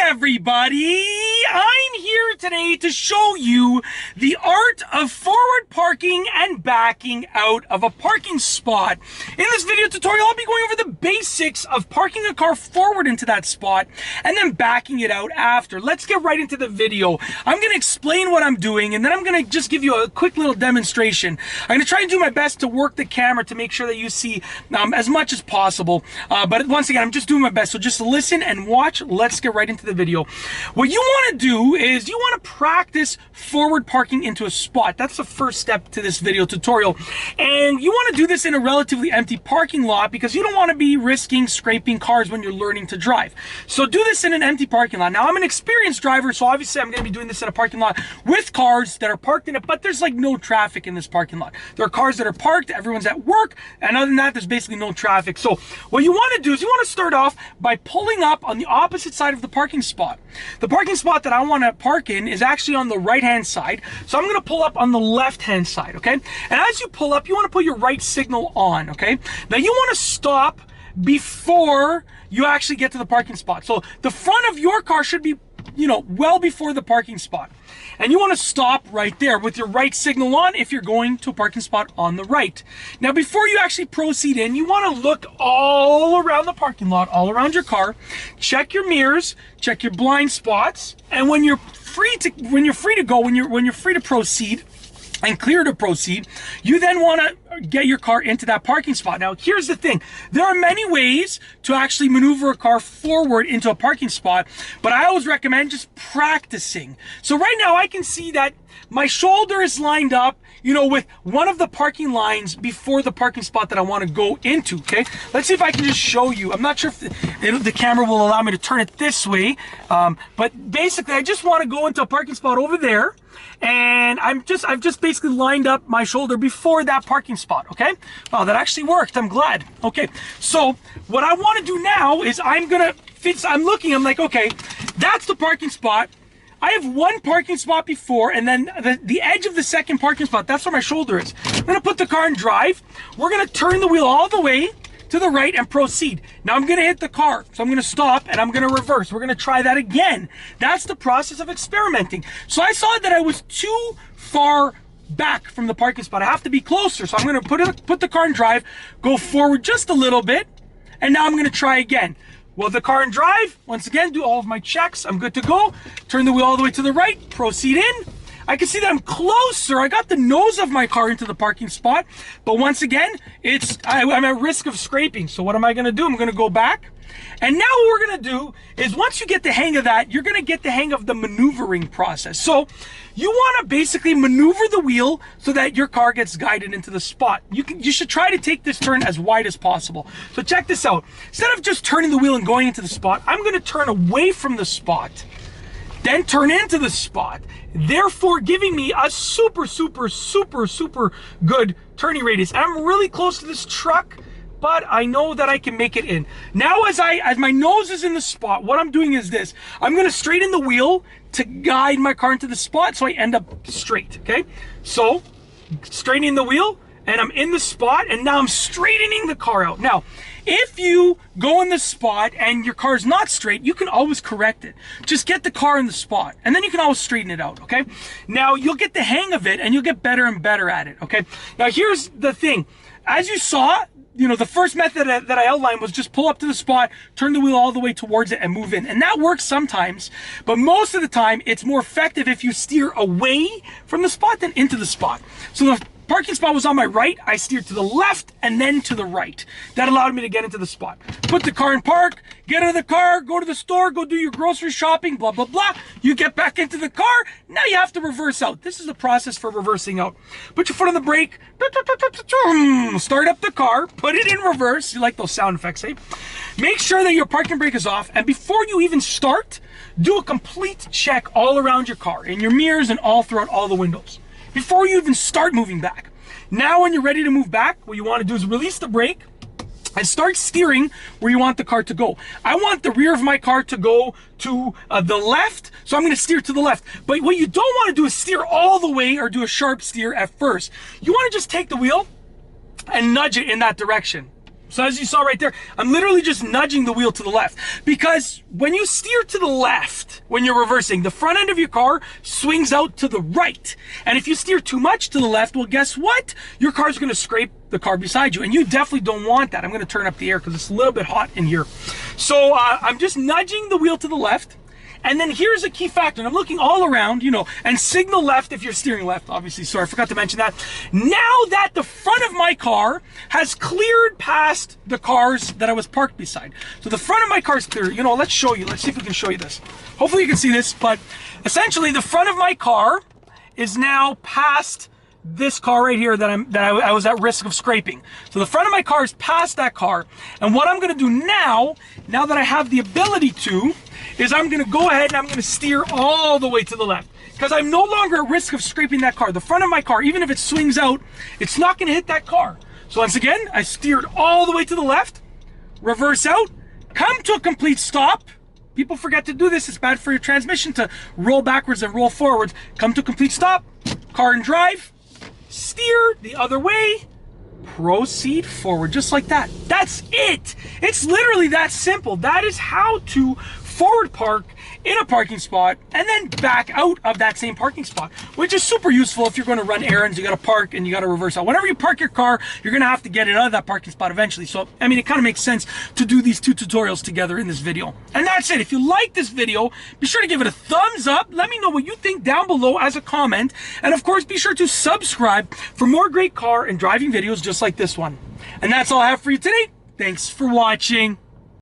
everybody! I'm here today to show you the art of forward parking and backing out of a parking spot. In this video tutorial, I'll be going over the basics of parking a car forward into that spot and then backing it out after. Let's get right into the video. I'm going to explain what I'm doing and then I'm going to just give you a quick little demonstration. I'm going to try and do my best to work the camera to make sure that you see as much as possible. But once again, I'm just doing my best. So just listen and watch. Let's get right into the video. What you want to do is you want to practice forward parking into a spot. That's the first step to this video tutorial. And you want to do this in a relatively empty parking lot because you don't want to be risking scraping cars when you're learning to drive. So do this in an empty parking lot. Now, I'm an experienced driver, so obviously I'm going to be doing this in a parking lot with cars that are parked in it, but there's like no traffic in this parking lot. There are cars that are parked, everyone's at work, and other than that, there's basically no traffic. So what you want to do is you want to start off by pulling up on the opposite side of the parking spot. The parking spot that I want to park in is actually on the right-hand side, so I'm going to pull up on the left-hand side, okay? And as you pull up, you want to put your right signal on, okay? Now you want to stop before you actually get to the parking spot. So the front of your car should be, well before the parking spot. And you want to stop right there with your right signal on if you're going to a parking spot on the right. Now, before you actually proceed in, you want to look all around the parking lot, all around your car, check your mirrors, check your blind spots, and when you're free to proceed, and clear to proceed, you then want to get your car into that parking spot. Now, here's the thing. There are many ways to actually maneuver a car forward into a parking spot, but I always recommend just practicing. So right now I can see that my shoulder is lined up, with one of the parking lines before the parking spot that I want to go into, okay? Let's see if I can just show you. I'm not sure if the camera will allow me to turn it this way, but basically I just want to go into a parking spot over there, and I've just basically lined up my shoulder before that parking spot, okay? Wow, that actually worked. I'm glad. Okay, so what I want to do now is I'm like, okay, that's the parking spot. I have one parking spot before, and then the edge of the second parking spot, that's where my shoulder is. I'm gonna put the car in drive. We're gonna turn the wheel all the way to the right and proceed. Now I'm gonna hit the car, so I'm gonna stop and I'm gonna reverse. We're gonna try that again. That's the process of experimenting. So I saw that I was too far back from the parking spot. I have to be closer, so I'm gonna put the car in drive, go forward just a little bit, and now I'm gonna try again. Well, the car in drive, once again, do all of my checks. I'm good to go. Turn the wheel all the way to the right, proceed in. I can see that I'm closer. I got the nose of my car into the parking spot, but once again, I'm at risk of scraping. So what am I gonna do? I'm gonna go back. And now what we're gonna do is once you get the hang of that, you're gonna get the hang of the maneuvering process. So you wanna basically maneuver the wheel so that your car gets guided into the spot. You should try to take this turn as wide as possible. So check this out. Instead of just turning the wheel and going into the spot, I'm gonna turn away from the spot, then turn into the spot, therefore giving me a super, super, super, super good turning radius. And I'm really close to this truck, but I know that I can make it in. Now as my nose is in the spot, what I'm doing is this. I'm gonna straighten the wheel to guide my car into the spot so I end up straight, okay? So, straightening the wheel, and I'm in the spot, and now I'm straightening the car out. Now, if you go in the spot and your car's not straight, you can always correct it. Just get the car in the spot, and then you can always straighten it out, okay? Now, you'll get the hang of it, and you'll get better and better at it, okay? Now, here's the thing. As you saw, the first method that I outlined was just pull up to the spot, turn the wheel all the way towards it, and move in. And that works sometimes, but most of the time, it's more effective if you steer away from the spot than into the spot. So the parking spot was on my right, I steered to the left and then to the right. That allowed me to get into the spot. Put the car in park, get out of the car, go to the store, go do your grocery shopping, blah, blah, blah. You get back into the car, now you have to reverse out. This is the process for reversing out. Put your foot on the brake, start up the car, put it in reverse. You like those sound effects, eh? Make sure that your parking brake is off, and before you even start, do a complete check all around your car, in your mirrors and all throughout all the windows, before you even start moving back. Now when you're ready to move back, what you want to do is release the brake and start steering where you want the car to go. I want the rear of my car to go to the left, so I'm going to steer to the left. But what you don't want to do is steer all the way or do a sharp steer at first. You want to just take the wheel and nudge it in that direction. So as you saw right there, I'm literally just nudging the wheel to the left, because when you steer to the left, when you're reversing, the front end of your car swings out to the right. And if you steer too much to the left, well, guess what? Your car's going to scrape the car beside you, and you definitely don't want that. I'm going to turn up the air because it's a little bit hot in here. So I'm just nudging the wheel to the left. And then here's a key factor, and I'm looking all around, you know, and signal left if you're steering left, obviously. Sorry, I forgot to mention that. Now that the front of my car has cleared past the cars that I was parked beside. So the front of my car is clear. You know, let's show you. Let's see if we can show you this. Hopefully you can see this, but essentially the front of my car is now past this car right here that I was at risk of scraping. So the front of my car is past that car. And what I'm going to do now that I have the ability to, is I'm going to go ahead and I'm going to steer all the way to the left, because I'm no longer at risk of scraping that car. The front of my car, even if it swings out, it's not going to hit that car. So once again, I steered all the way to the left, reverse out, come to a complete stop. People forget to do this. It's bad for your transmission to roll backwards and roll forwards. Come to a complete stop, car and drive, steer the other way, proceed forward, just like that. That's it. It's literally that simple. That is how to forward park in a parking spot and then back out of that same parking spot, which is super useful if you're going to run errands. You got to park and you got to reverse out. Whenever you park your car, you're going to have to get it out of that parking spot eventually. So, I mean, it kind of makes sense to do these two tutorials together in this video. And that's it. If you like this video, be sure to give it a thumbs up. Let me know what you think down below as a comment. And of course, be sure to subscribe for more great car and driving videos just like this one. And that's all I have for you today. Thanks for watching.